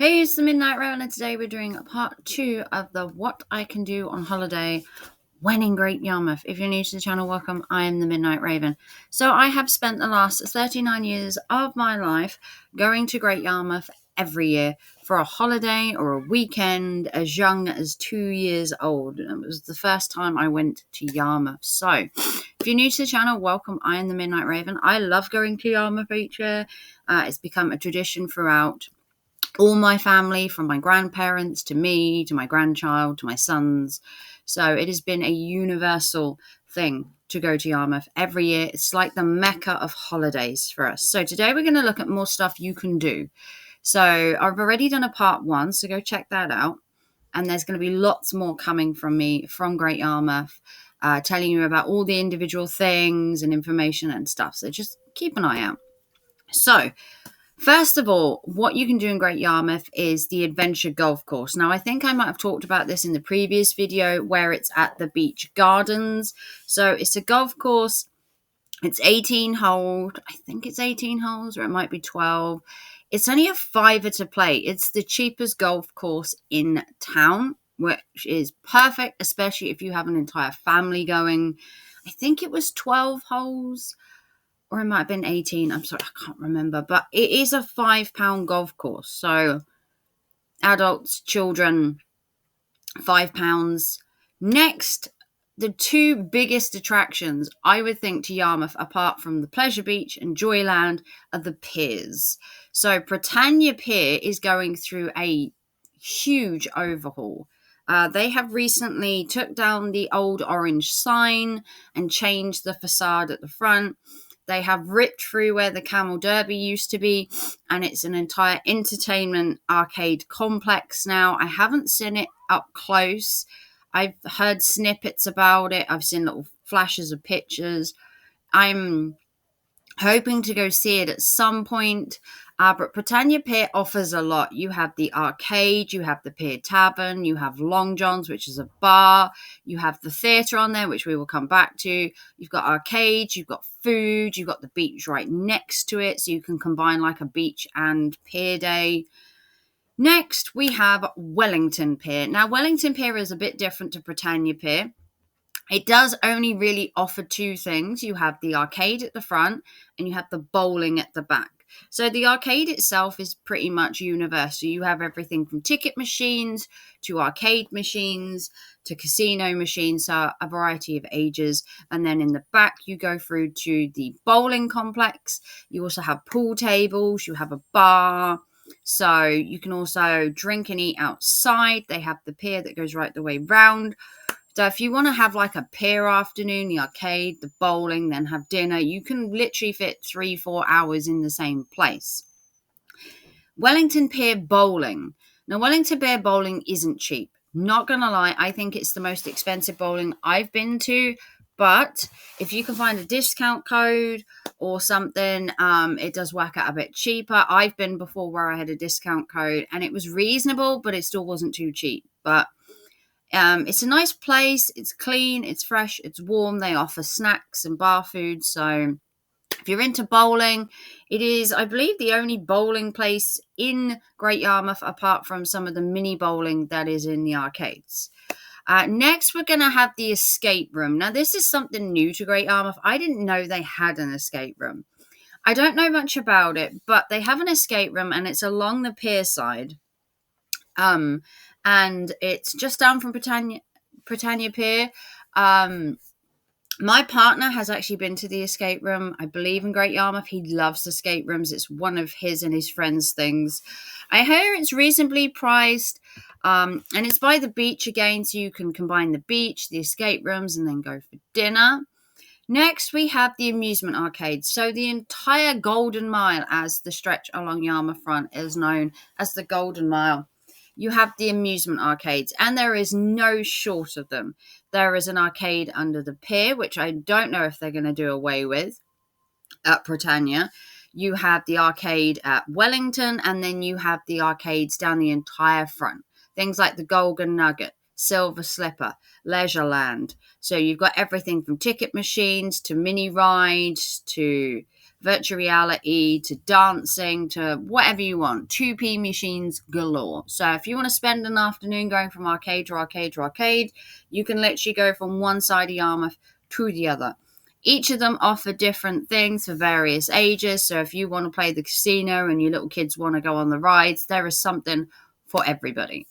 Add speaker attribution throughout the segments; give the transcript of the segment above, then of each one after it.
Speaker 1: Hey, it's the Midnight Raven, and today we're doing part 2 of the What I Can Do on Holiday when in Great Yarmouth. If you're new to the channel, welcome. I am the Midnight Raven. So I have spent the last 39 years of my life going to Great Yarmouth every year for a holiday or a weekend as young as 2 years old. And it was the first time I went to Yarmouth. So if you're new to the channel, welcome. I am the Midnight Raven. I love going to Yarmouth each year. It's become a tradition throughout all my family, from my grandparents to me to my grandchild to my sons. So it has been a universal thing to go to Yarmouth every year. It's like the mecca of holidays for us. So today we're going to look at more stuff you can do. So I've already done a part 1, so go check that out. And there's going to be lots more coming from me from Great Yarmouth, telling you about all the individual things and information and stuff. So just keep an eye out. So first of all, what you can do in Great Yarmouth is the Adventure Golf Course. Now, I think I might have talked about this in the previous video where it's at the Beach Gardens. So it's a golf course. It's 18 holes. I think it's 18 holes, or it might be 12. It's only a $5 to play. It's the cheapest golf course in town, which is perfect, especially if you have an entire family going. I think it was 12 holes, or it might have been 18. I'm sorry, I can't remember. But it is a £5 golf course. So adults, children, £5. Next, the two biggest attractions, I would think, to Yarmouth, apart from the Pleasure Beach and Joyland, are the piers. So Britannia Pier is going through a huge overhaul. They have recently took down the old orange sign and changed the facade at the front. They have ripped through where the Camel Derby used to be, and it's an entire entertainment arcade complex now. I haven't seen it up close. I've heard snippets about it. I've seen little flashes of pictures. I'm hoping to go see it at some point. But Britannia Pier offers a lot. You have the arcade, you have the Pier Tavern, you have Long John's, which is a bar, you have the theatre on there, which we will come back to. You've got arcades, you've got food, you've got the beach right next to it, so you can combine like a beach and pier day. Next, we have Wellington Pier. Now, Wellington Pier is a bit different to Britannia Pier. It does only really offer two things. You have the arcade at the front and you have the bowling at the back. So the arcade itself is pretty much universal. You have everything from ticket machines to arcade machines to casino machines, so a variety of ages. And then in the back, you go through to the bowling complex. You also have pool tables. You have a bar. So you can also drink and eat outside. They have the pier that goes right the way round. So if you want to have like a pier afternoon, the arcade, the bowling, then have dinner, you can literally fit 3-4 hours in the same place. Wellington Pier Bowling. Now, Wellington Pier Bowling isn't cheap. Not going to lie, I think it's the most expensive bowling I've been to. But if you can find a discount code or something, it does work out a bit cheaper. I've been before where I had a discount code and it was reasonable, but it still wasn't too cheap. But it's a nice place. It's clean, it's fresh, it's warm. They offer snacks and bar food. So if you're into bowling, it is, I believe, the only bowling place in Great Yarmouth apart from some of the mini bowling that is in the arcades. Next, we're going to have the escape room. Now, this is something new to Great Yarmouth. I didn't know they had an escape room. I don't know much about it, but they have an escape room and it's along the pier side. And it's just down from Britannia Pier. My partner has actually been to the escape room, I believe, in Great Yarmouth. He loves escape rooms. It's one of his and his friends' things. I hear it's reasonably priced, and it's by the beach again, so you can combine the beach, the escape rooms, and then go for dinner. Next, we have the amusement arcade. So the entire Golden Mile, as the stretch along Yarmouth Front is known as the Golden Mile, you have the amusement arcades, and there is no short of them. There is an arcade under the pier, which I don't know if they're going to do away with at Britannia. You have the arcade at Wellington, and then you have the arcades down the entire front. Things like the Golden Nugget, Silver Slipper, Leisureland. So you've got everything from ticket machines to mini rides to virtual reality to dancing to whatever you want. 2P machines galore. So if you want to spend an afternoon going from arcade to arcade to arcade, you can literally go from one side of Yarmouth to the other. Each of them offer different things for various ages. So if you want to play the casino and your little kids want to go on the rides, there is something for everybody.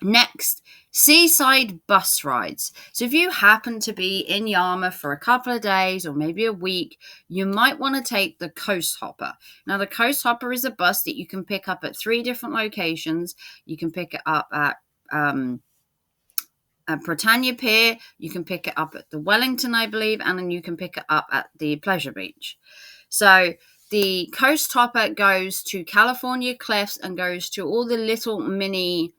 Speaker 1: Next, seaside bus rides. So if you happen to be in Yarmouth for a couple of days or maybe a week, you might want to take the Coast Hopper. Now, the Coast Hopper is a bus that you can pick up at 3 different locations. You can pick it up at Britannia Pier, you can pick it up at the Wellington, I believe, and then you can pick it up at the Pleasure Beach. So the Coast Hopper goes to California Cliffs and goes to all the little mini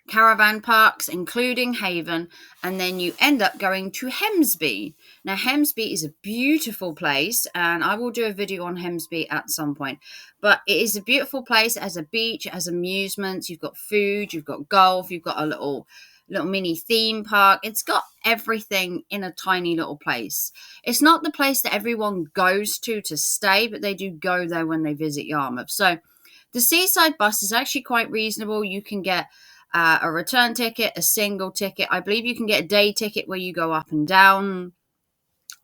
Speaker 1: caravan parks, including Haven, and then you end up going to Hemsby. Now, Hemsby is a beautiful place, and I will do a video on Hemsby at some point, but it is a beautiful place. As a beach, as amusements, you've got food, you've got golf, you've got a little mini theme park. It's got everything in a tiny little place. It's not the place that everyone goes to stay, but they do go there when they visit Yarmouth. So the seaside bus is actually quite reasonable. You can get a return ticket, a single ticket. I believe you can get a day ticket where you go up and down.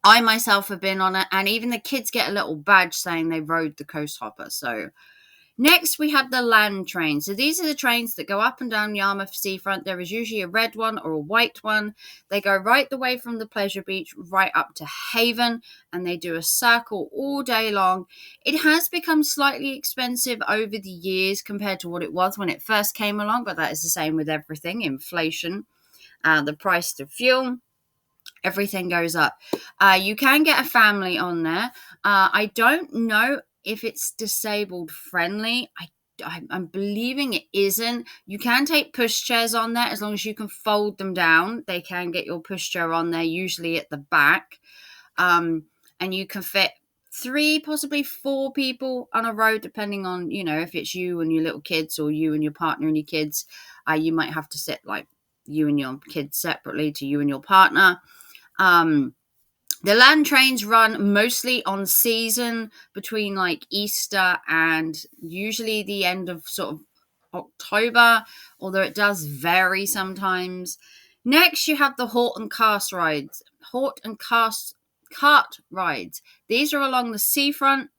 Speaker 1: I myself have been on it, and even the kids get a little badge saying they rode the Coast Hopper. So next, we have the land train. So these are the trains that go up and down Yarmouth seafront. There is usually a red one or a white one. They go right the way from the Pleasure Beach right up to Haven, and they do a circle all day long. It has become slightly expensive over the years compared to what it was when it first came along, but that is the same with everything. Inflation, the price of fuel, everything goes up. You can get a family on there. I don't know if it's disabled friendly. I'm believing it isn't. You can take pushchairs on there as long as you can fold them down. They can get your pushchair on there, usually at the back. And you can fit 3, possibly 4 people on a row, depending on, if it's you and your little kids or you and your partner and your kids. You might have to sit like you and your kids separately to you and your partner. The land trains run mostly on season between like Easter and usually the end of sort of October, although it does vary sometimes. Next, you have the Hort and Cart rides. These are along the seafront.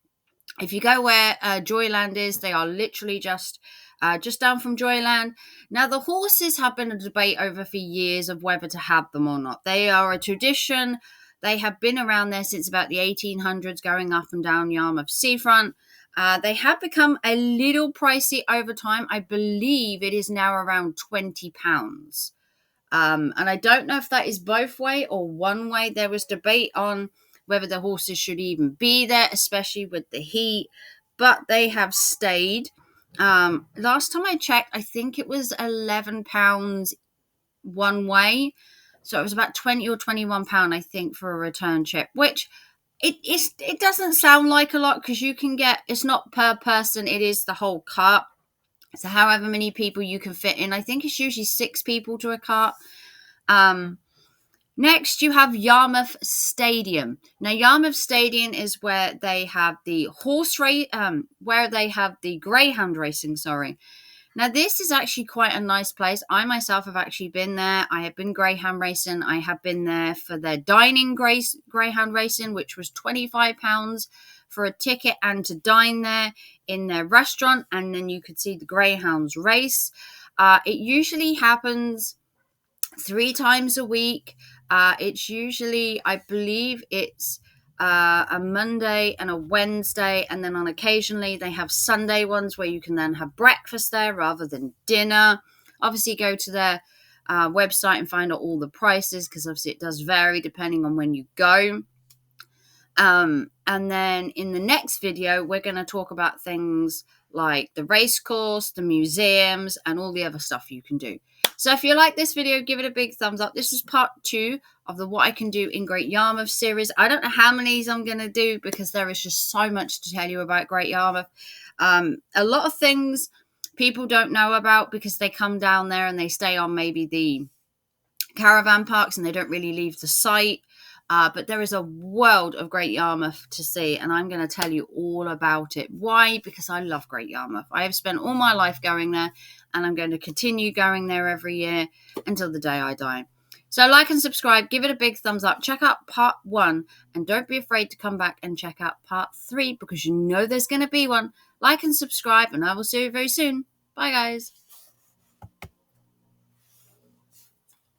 Speaker 1: If you go where Joyland is, they are literally just down from Joyland. Now, the horses have been a debate over for years of whether to have them or not. They are a tradition. They have been around there since about the 1800s, going up and down Yarmouth seafront. They have become a little pricey over time. I believe it is now around £20. And I don't know if that is both way or one way. There was debate on whether the horses should even be there, especially with the heat, but they have stayed. Last time I checked, I think it was £11 one way. So it was about £20 or £21, I think, for a return trip, which it doesn't sound like a lot because you can get, it's not per person, it is the whole cart. So however many people you can fit in, I think it's usually 6 people to a cart. Next, you have Yarmouth Stadium. Now, Yarmouth Stadium is where they have the where they have the greyhound racing, Now, this is actually quite a nice place. I myself have actually been there. I have been greyhound racing. I have been there for their dining greyhound racing, which was £25 for a ticket and to dine there in their restaurant. And then you could see the greyhounds race. It usually happens 3 times a week. It's usually, I believe it's a Monday and a Wednesday, and then on occasionally they have Sunday ones where you can then have breakfast there rather than dinner. Obviously, go to their website and find out all the prices because obviously it does vary depending on when you go. And then in the next video, we're going to talk about things like the race course, the museums, and all the other stuff you can do. So if you like this video, give it a big thumbs up. This is part 2 of the What I Can Do in Great Yarmouth series. I don't know how many I'm going to do because there is just so much to tell you about Great Yarmouth. A lot of things people don't know about because they come down there and they stay on maybe the caravan parks and they don't really leave the site. But there is a world of Great Yarmouth to see, and I'm going to tell you all about it. Why? Because I love Great Yarmouth. I have spent all my life going there, and I'm going to continue going there every year until the day I die. So like and subscribe, give it a big thumbs up, check out part 1, and don't be afraid to come back and check out part 3, because you know there's going to be one. Like and subscribe, and I will see you very soon. Bye, guys.